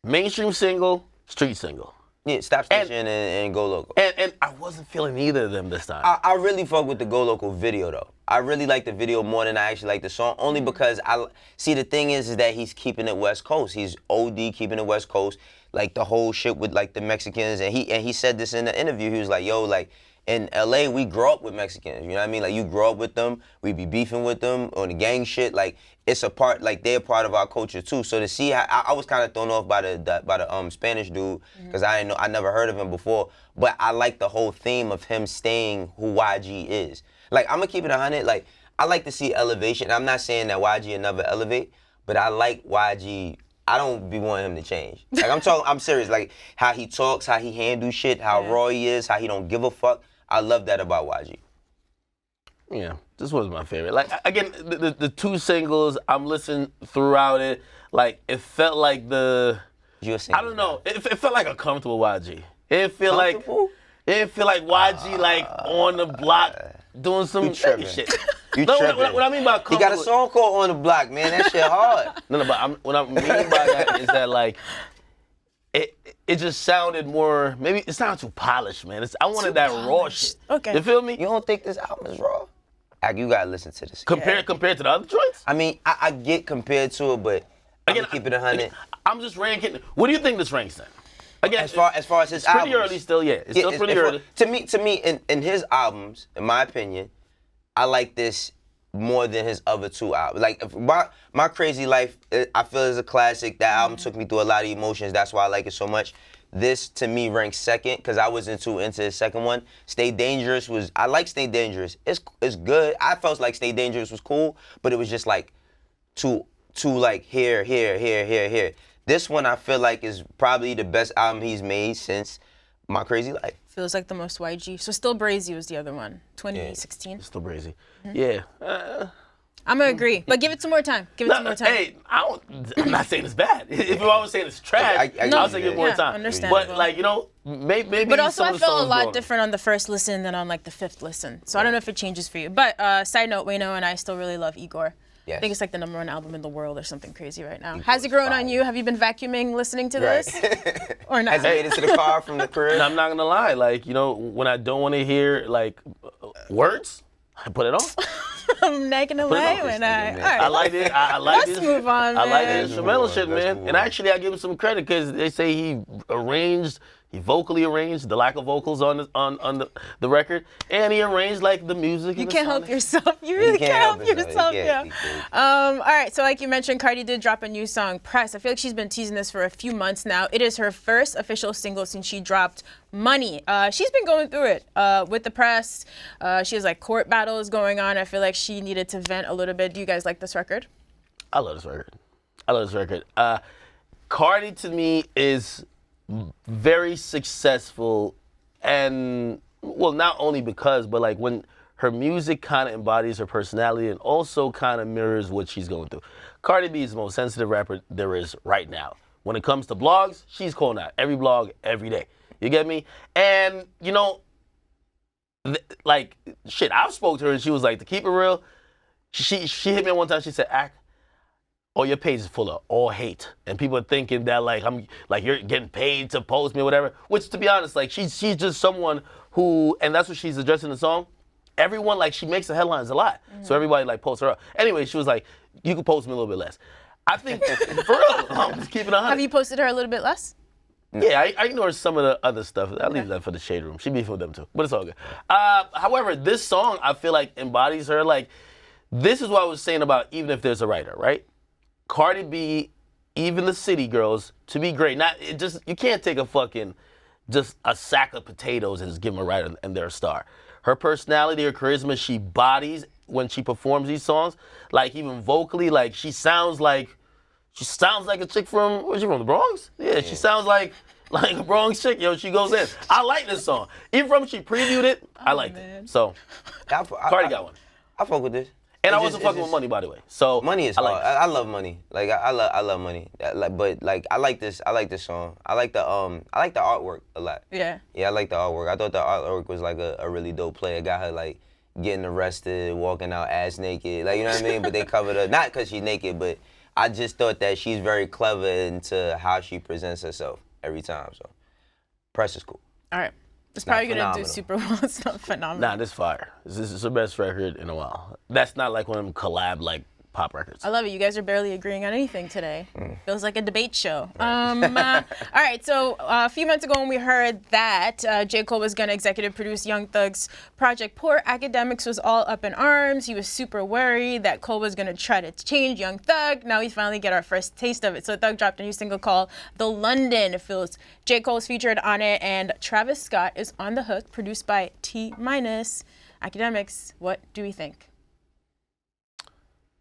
mainstream single, street single. Yeah, Stop Snitching and Go Loco. And I wasn't feeling either of them this time. I really fuck with the Go Loco video, though. I really like the video more than I actually like the song, only because the thing is that he's keeping it West Coast. He's OD keeping it West Coast. Like the whole shit with like the Mexicans, and he said this in the interview. He was like, yo, like in LA we grow up with Mexicans, you know what I mean? Like you grow up with them, we be beefing with them on the gang shit. Like it's a part, like they're part of our culture too. So to see how I was kind of thrown off by the Spanish dude because I never heard of him before. But I like the whole theme of him staying who YG is. Like I'm gonna keep it 100. Like I like to see elevation. I'm not saying that YG will never elevate, but I like YG. I don't be wanting him to change. Like I'm serious. Like how he talks, how he handles shit, how raw he is, how he don't give a fuck. I love that about YG. Yeah, this was my favorite. Like again, the 2 singles, I'm listening throughout it. Like it felt like I don't know. It felt like a comfortable YG. It feel like YG like on the block doing some nigga shit. You no, tripping. what I mean by he got a song called On the Block, man. That shit hard. No, but what I mean by that is that like it just sounded more. Maybe it sounded too polished, man. I wanted that raw shit. Okay. You feel me? You don't think this album is raw? You gotta listen to this. Compared to the other joints? I mean, I get compared to it, but again, keep it 100. I'm just ranking. What do you think this ranks in? Again, as far as his albums, pretty early still. Yeah, it's still pretty early. To me, in his albums, in my opinion, I like this more than his other 2 albums. Like my Crazy Life, I feel is a classic. That album took me through a lot of emotions. That's why I like it so much. This to me ranks second because I wasn't too into the second one. Stay Dangerous I like Stay Dangerous. It's good. I felt like Stay Dangerous was cool, but it was just like too like here. This one I feel like is probably the best album he's made since My Crazy Life. Feels like the most YG. So Still Brazy was the other one, 2016. Still Brazy. Yeah. I'm gonna agree, but give it some more time. Give it some more time. Hey, I'm not saying it's bad. If you always saying it's trash, I'll say give it more time. Understandable. But like maybe. But also, I felt a lot different on the first listen than on like the 5th listen. So I don't know if it changes for you. But side note, Wayno and I still really love Igor. Yes. I think it's like the #1 album in the world or something crazy right now. Has it grown on you? Have you been vacuuming listening to this? Or not? Has it made it to the car from the crib? I'm not gonna lie. Like when I don't want to hear like words, I put it on. I'm not gonna lie when man. all right. I like it. I like Let's this. move on, I like the man. instrumental Let's shit, move man. on. And actually, I give him some credit because they say he vocally arranged the lack of vocals on the record, and he arranged like the music. You and the can't help sonic. yourself. You really can't help yourself. He Yeah. can't. All right. So like you mentioned, Cardi did drop a new song, Press. I feel like she's been teasing this for a few months now. It is her first official single since she dropped Money. She's been going through it with the press. She has like court battles going on. I feel like she needed to vent a little bit. Do you guys like this record? I love this record. Cardi to me is very successful, and well, not only because, but like when her music kind of embodies her personality and also kind of mirrors what she's going through. Cardi B is the most sensitive rapper there is right now. When it comes to blogs, she's calling out every blog every day. You get me? And you know, like shit, I've spoke to her and she was like, to keep it real, she hit me one time. She said, "Act, all your page is full of all hate, and people are thinking that like I'm like you're getting paid to post me or whatever." Which, to be honest, like she's just someone who, and that's what she's addressing in the song. Everyone, like, she makes the headlines a lot, so everybody like posts her up. Anyway, she was like, "You can post me a little bit less." I think for real, I'm just keeping it 100. Have you posted her a little bit less? Yeah, I ignore some of the other stuff. I leave that for the shade room. She beef with them too, but it's all good. However, this song I feel like embodies her. Like, this is what I was saying about even if there's a writer, right? Cardi B, even the city girls, to be great. You can't take just a sack of potatoes and just give them a writer and they're a star. Her personality, her charisma, she bodies when she performs these songs. Like even vocally, like she sounds like a chick from, where's she from, the Bronx? Yeah, she sounds like a Bronx chick. Yo, she goes in. I like this song. Even from she previewed it, I liked it. So, Cardi got one. I fuck with this. And I wasn't fucking with Money, by the way. So Money is I hard. like I love Money. Like I love Money. But like I like this song. I like the artwork a lot. Yeah. Yeah, I like the artwork. I thought the artwork was like a really dope play. It got her like getting arrested, walking out ass naked. Like, you know what I mean? But they covered her, not because she's naked, but I just thought that she's very clever into how she presents herself every time. So Press is cool. All right. It's not probably going to do phenomenal. super well. It's not phenomenal. Nah, this fire. This is the best record in a while. That's not like one of them collab like pop records. I love it. You guys are barely agreeing on anything today. Feels like a debate show. All right, so a few months ago when we heard that J.Cole was going to executive produce Young Thug's project Poor, Akademiks was all up in arms. He was super worried that Cole was going to try to change Young Thug. Now we finally get our first taste of it. So Thug dropped a new single called The London. It feels J. Cole's featured on it, and Travis Scott is on the hook, produced by T-. Akademiks, what do we think?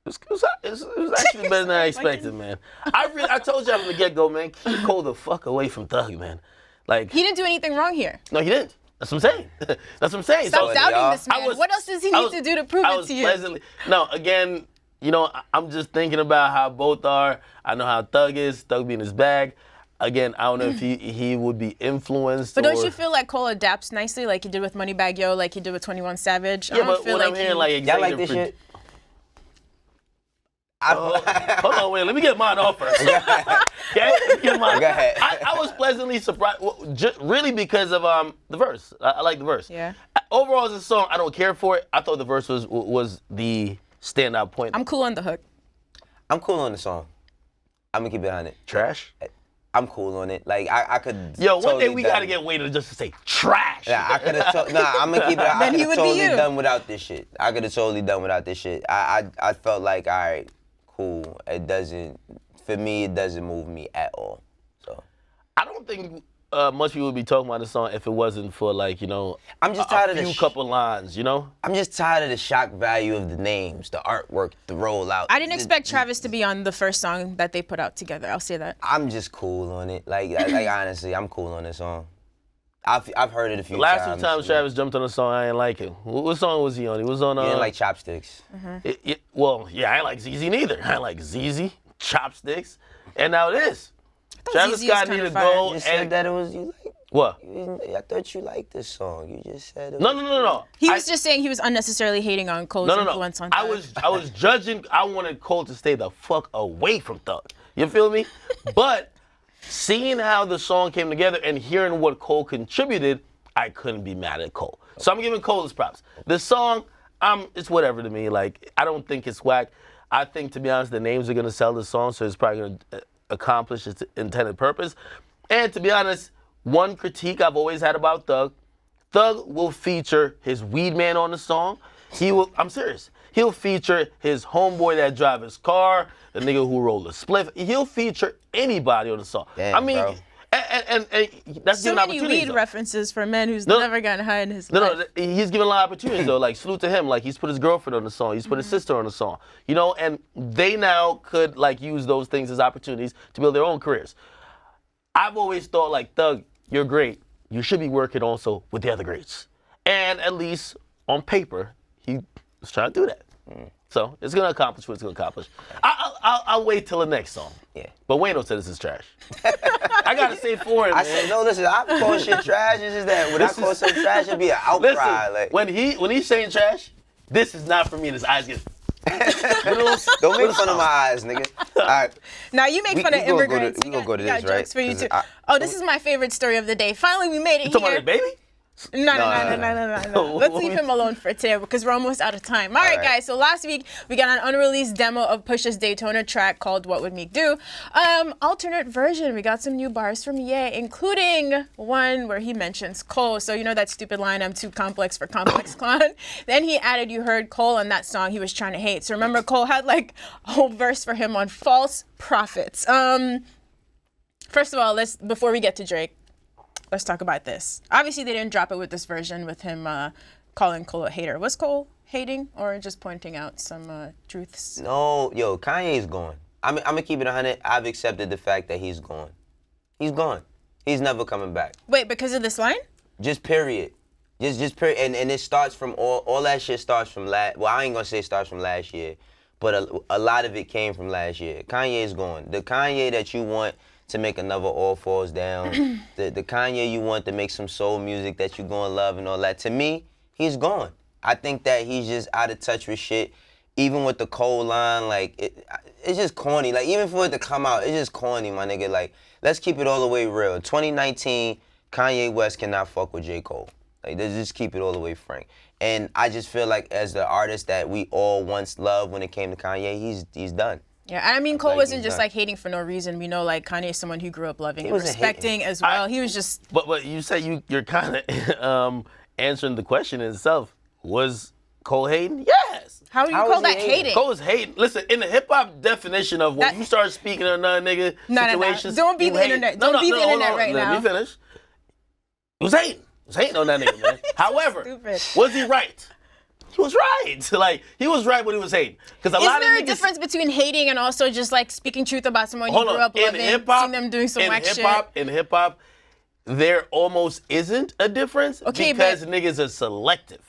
It was actually better than I expected, man. I told y'all from the get-go, man, keep Cole the fuck away from Thug, man. Like, He didn't do anything wrong here. no, he didn't. That's what I'm saying. That's what I'm saying. Stop So, doubting this man. I was- What else does he I need was- to do to prove I it was to you? pleasantly, no, again, you know, I'm just thinking about how both are. I know how Thug is, Thug being his bag. Again, I don't know if he would be influenced. But or, don't you feel like Cole adapts nicely, like he did with Moneybagg Yo, like he did with 21 Savage? I Yeah, don't but feel when I'm hearing like Y'all like executive this shit? Hold on, wait. Let me get mine off first. Okay, let me get mine. Go ahead. I was pleasantly surprised, really because of the verse. I like the verse. Yeah. Overall, as a song, I don't care for it. I thought the verse was the standout point. I'm cool on the hook. I'm cool on the song. I'm gonna keep it on it. Trash. I'm cool on it. Like I could. Yo, one day totally we done- gotta get Wayno just to say trash. Yeah, I could have. I'm gonna keep it. I Then he could would have be totally you. done without this shit. I could have totally done without this shit. I felt like, all right, cool. It doesn't. For me, it doesn't move me at all. So. I don't think much people would be talking about this song if it wasn't for like, you know, I'm just tired of a the few couple lines, you know? I'm just tired of the shock value of the names, the artwork, the rollout. I didn't expect Travis to be on the first song that they put out together. I'll say that. I'm just cool on it. Like honestly, I'm cool on this song. I've heard it a few The last times. two times Travis jumped on a song, I ain't like it. What song was he on? He was on. You didn't like Chopsticks. Well, yeah, I ain't like ZZ neither. I ain't like ZZ, Chopsticks, and now this. Travis ZZ was Scott kinda need to fire. go You said that it was you like. What? I thought you liked this song. You just said it. No. He was just saying he was unnecessarily hating on Cole's No. influence on I Thug. was judging. I wanted Cole to stay the fuck away from Thug. You feel me? But seeing how the song came together and hearing what Cole contributed, I couldn't be mad at Cole. So I'm giving Cole his props. The song, it's whatever to me. Like, I don't think it's whack. I think, to be honest, the names are gonna sell the song, so it's probably gonna accomplish its intended purpose. And to be honest, one critique I've always had about Thug will feature his weed man on the song. I'm serious. He'll feature his homeboy that drive his car, the nigga who rolled a spliff. He'll feature anybody on the song. Damn, I mean, bro. and that's So giving many opportunities. weed references for men who's never gotten high in his life. No, he's giving a lot of opportunities though. Like, salute to him. Like, he's put his girlfriend on the song. He's put his sister on the song. You know, and they now could like use those things as opportunities to build their own careers. I've always thought, like, Thug, you're great. You should be working also with the other greats. And at least on paper, he was trying to do that. So it's gonna accomplish what it's gonna accomplish. I'll wait till the next song. Yeah. But Wayno said this is trash. I gotta say for him. I man. said, no, listen, I call shit trash. It's just that when I call something trash, it'd be an outcry. Listen, Like, when he's saying trash, this is not for me, and his eyes get. don't make fun of my eyes, nigga. All right. Now you make fun of immigrants. We gonna go to We got this, right? jokes for you 'Cause too. This is my favorite story of the day. Finally, we made it You talking here. about the baby? No. Let's leave him alone for today because we're almost out of time. All right, right. guys. So last week we got an unreleased demo of Pusha's Daytona track called "What Would Meek Do." Alternate version. We got some new bars from Ye, including one where he mentions Cole. So you know that stupid line, "I'm too complex for Complex Clown." Then he added, "You heard Cole on that song. He was trying to hate." So remember, Cole had like a whole verse for him on false prophets. First of all, before we get to Drake. Let's talk about this. Obviously, they didn't drop it with this version with him calling Cole a hater. Was Cole hating or just pointing out some truths? No, yo, Kanye's gone. I'm gonna keep it 100. I've accepted the fact that he's gone. He's gone. He's never coming back. Wait, because of this line? Just period. Just period. And it starts from all that shit starts from last. Well, I ain't gonna say it starts from last year, but a lot of it came from last year. Kanye's gone. The Kanye that you want to make another All Falls Down, the Kanye you want to make some soul music that you gonna love and all that. To me, he's gone. I think that he's just out of touch with shit. Even with the Cole line, like it's just corny. Like even for it to come out, it's just corny, my nigga. Like let's keep it all the way real. 2019, Kanye West cannot fuck with J.Cole. Like let's just keep it all the way frank. And I just feel like as the artist that we all once loved when it came to Kanye, he's done. Yeah, I mean, Cole Like, wasn't he's just done. like hating for no reason. We know like Kanye is someone who grew up loving and wasn't respecting hating. as well. He was just. But you say you're kind of answering the question itself. Was Cole hating? Yes. How do you How call is he that hating? hating? Cole is hating. Listen, in the hip hop definition of when That- you start speaking to another nigga No. situations, Don't be you the hate. internet. No, Don't be the hold internet on. right Let now. me finish. He was hating. He was hating on that nigga, man. However, Stupid. was he right? He was right. Like he was right when he was hating. Because a lot Is there of a niggas, difference between hating and also just like speaking truth about someone you Hold grew on. up In loving, hip-hop, seeing them doing some whack shit? in hip hop, there almost isn't a difference Okay, because but- niggas are selective.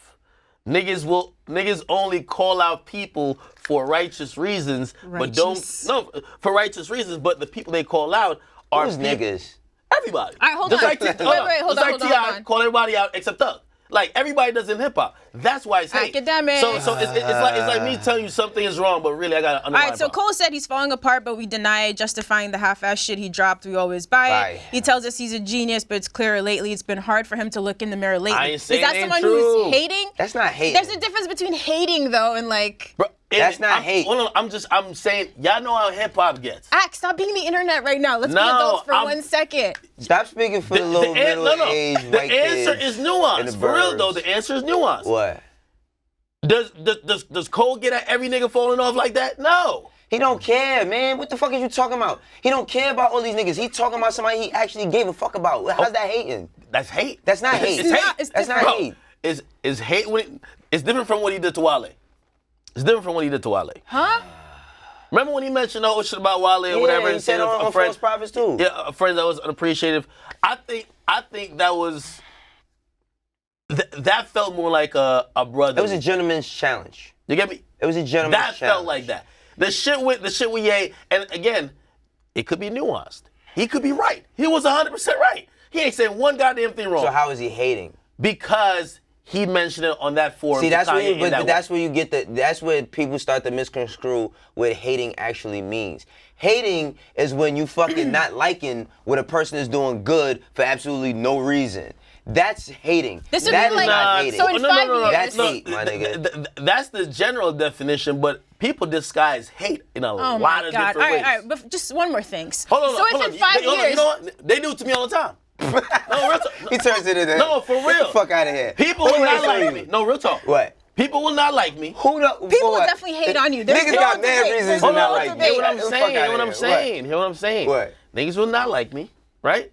Niggas only call out people for righteous reasons, but Righteous. for righteous reasons. But the people they call out are Who's people- niggas? Everybody. All right, hold Just on. Like Wait, hold just on, like hold on, T.I. hold on. call everybody out except Thug. Like everybody does in hip hop. That's why it's hate. Akademiks. So it's like me telling you something is wrong, but really I got to All underline. right, so Cole said he's falling apart, but we deny it, justifying the half-ass shit he dropped. We always buy it. Right. He tells us he's a genius, but it's clear lately it's been hard for him to look in the mirror lately. I ain't Is saying that it ain't someone true. who's hating? That's not hating. There's a difference between hating though and like. Bro, That's not hate. Hold on, I'm saying y'all know how hip hop gets. Act, stop being the internet right now. Let's be No, adults for I'm- 1 second. Stop speaking for the little middle-aged The white answer kids is nuanced. and the For real though, birds. the answer is nuanced. What? Does Cole get at every nigga falling off like that? No. He don't care, man. What the fuck is you talking about? He don't care about all these niggas. He talking about somebody he actually gave a fuck about. How's that hating? That's hate. That's not hate. It's hate. It's That's not different. hate. Is hate when it's different from what he did to Wale. It's different from what he did to Wale. Huh? Remember when he mentioned the whole shit about Wale or whatever, Yeah, he and said saying on a friend, False Prophets too. yeah, a friend that was unappreciative. I think that was that felt more like a brother. It was a gentleman's challenge. You get me? It was a gentleman's That challenge. felt like that. The shit with Ye, and again, it could be nuanced. He could be right. He was 100% right. He ain't saying one goddamn thing wrong. So how is he hating? Because he mentioned it on that forum. See, that's to where Kanye you, in but that that's way. where you get that's where people start to misconstrue what hating actually means. Hating is when you fucking not liking what a person is doing good for absolutely no reason. That's hating. This would That be is like, not hating. so in 5 years. That's hate, my nigga. That's the general definition, but people disguise hate in a Oh lot my of God. different ways. All right, but just one more thing. Hold on, so if in 5 years, you know what? They do it to me all the time. No, real talk. He turns it into. No, for real. Get the fuck out of here. People will not like me. No, real talk. What? People will not like me. Who the? people will definitely hate on you. There's Niggas no got mad debate. reasons There's to no not like debate. me. Hear what I'm Get the fuck saying? outta Hear what I'm here. saying? Hear what I'm saying? What? Niggas will not like me, right?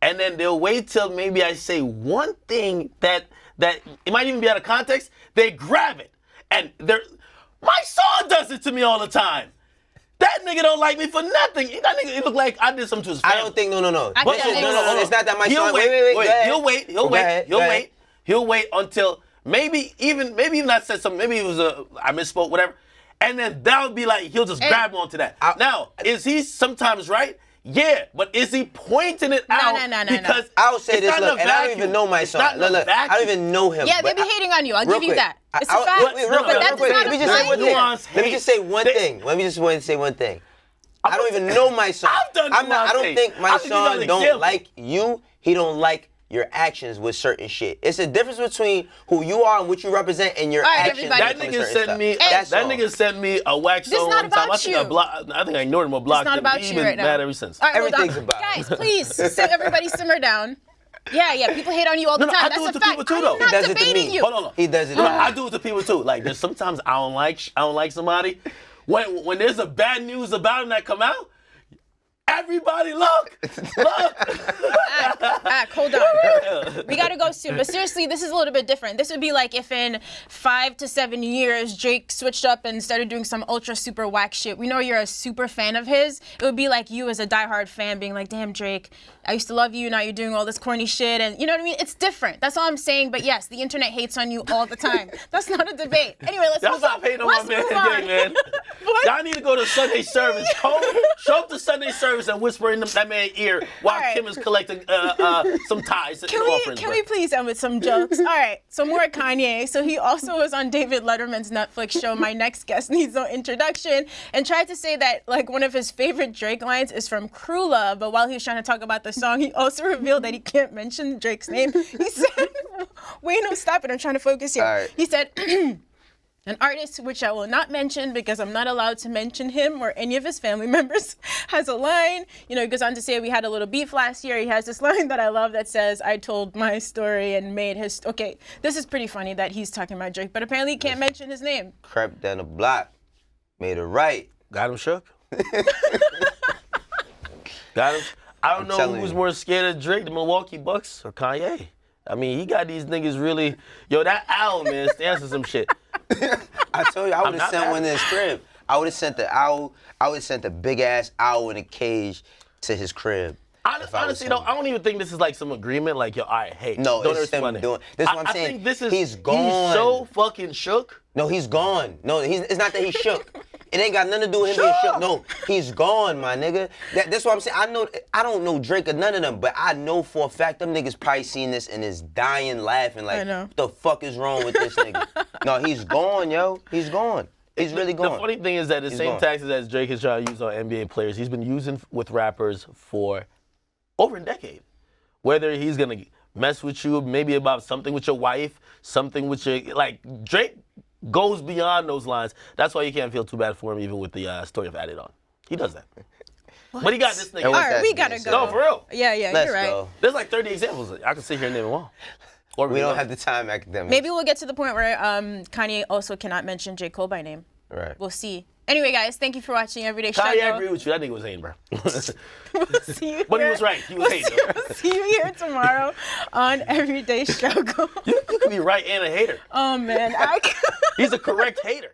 And then they'll wait till maybe I say one thing that it might even be out of context. They grab it, and my son does it to me all the time. That nigga don't like me for nothing. That nigga, it look like I did something to his family. I don't think. No. I But think no. It's not that my son. Wait. He'll Go ahead. wait. Go ahead. He'll wait until maybe even I said something. Maybe it was I misspoke, whatever. And then that would be like he'll just grab onto that. Now, is he sometimes right? Yeah, but is he pointing it out? No. Because I'll say it's this, not look, in a and I don't vacuum. even know my It's son. not in a Look, I don't vacuum. even know him. Yeah, they but be hating on you. I'll real give you quick, that. It's a I'll- fact. wait, real No, quick, no, real that's quick. not Let me a just say one thing. nuance Let me just say one hate. thing. Let me just say one thing. I don't even know my son. I've done I don't nuance think hate. my I'll give you son another don't example. like you. He don't like your actions with certain shit. It's a difference between who you are and what you represent and your All right, actions. everybody. That with nigga certain sent stuff. me. That's That all. nigga sent me a wax This song not one time. about you. I think I ignored him or blocked It's not him. about He's you been right now. mad ever since. All right, hold on. Everything's about Guys, please, everybody simmer down. Yeah, people hate on you all the No, time. I That's do a it to fact. people too, I'm though. not He does it to debating me. you. Hold on. He does it. No, I do it to people too. Like there's sometimes I don't like somebody. When there's a bad news about him that come out, everybody look. Hold on. We gotta go soon. But seriously, this is a little bit different. This would be like if in 5 to 7 years Drake switched up and started doing some ultra super whack shit. We know you're a super fan of his. It would be like you as a diehard fan being like, damn Drake, I used to love you, now you're doing all this corny shit, and you know what I mean? It's different. That's all I'm saying. But yes, the internet hates on you all the time. That's not a debate. Anyway, let's Y'all move on. stop hating on Let's my man move on. today, man. Y'all need to go to Sunday service. Show up to Sunday service and whisper in that man's ear while All right. Kim is collecting some ties and offerings. Can we please end with some jokes? All right, so more Kanye. So he also was on David Letterman's Netflix show, My Next Guest Needs No Introduction, and tried to say that like one of his favorite Drake lines is from Cruella, but while he was trying to talk about the song, he also revealed that he can't mention Drake's name. He said, wait, no, stop it, I'm trying to focus here. All right. He said, an artist, which I will not mention because I'm not allowed to mention him or any of his family members, has a line. You know, he goes on to say, we had a little beef last year. He has this line that I love that says, I told my story and made his... Okay, this is pretty funny that he's talking about Drake, but apparently he can't mention his name. Crept down the block, made it right. Got him shook. Got him. I don't know telling who's you. more scared of Drake, the Milwaukee Bucks or Kanye. I mean, he got these niggas really. Yo, that owl, man, stands for some shit. I told you, I would have not sent mad. one to his crib. I would have sent the owl. I would have sent the big ass owl in a cage to his crib. Honestly, though, I don't even think this is like some agreement. Like, yo, all right, hey. No, don't it's ever him spend it. doing. This is what I'm saying. I think this is. He's gone. He's so fucking shook. No, he's gone. No, it's not that he's shook. It ain't got nothing to do with him being shook. No, he's gone, my nigga. That's what I'm saying. I don't know Drake or none of them, but I know for a fact them niggas probably seen this and is dying laughing like, I know. what the fuck is wrong with this nigga? No, he's gone, yo. He's gone. He's really gone. The funny thing is that the same gone. taxes as Drake is trying to use on NBA players, he's been using with rappers for over a decade. Whether he's gonna mess with you, maybe about something with your wife, something with your Drake goes beyond those lines. That's why you can't feel too bad for him, even with the story of Added On. He does that. What? But he got this nigga. All right, that's we gotta being go. said. No, for real. Yeah, Let's you're right. go. There's like 30 examples. I can sit here and name them all. Or We don't have the time, Akademiks. Maybe we'll get to the point where Kanye also cannot mention J.Cole by name. Right. We'll see. Anyway, guys, thank you for watching Everyday Kanye, I Struggle. agree with you. That nigga was hating, bro. See you But he here. was right. He was hating. We'll see you here tomorrow on Everyday Struggle. You can be right and a hater. Oh man, He's a correct hater.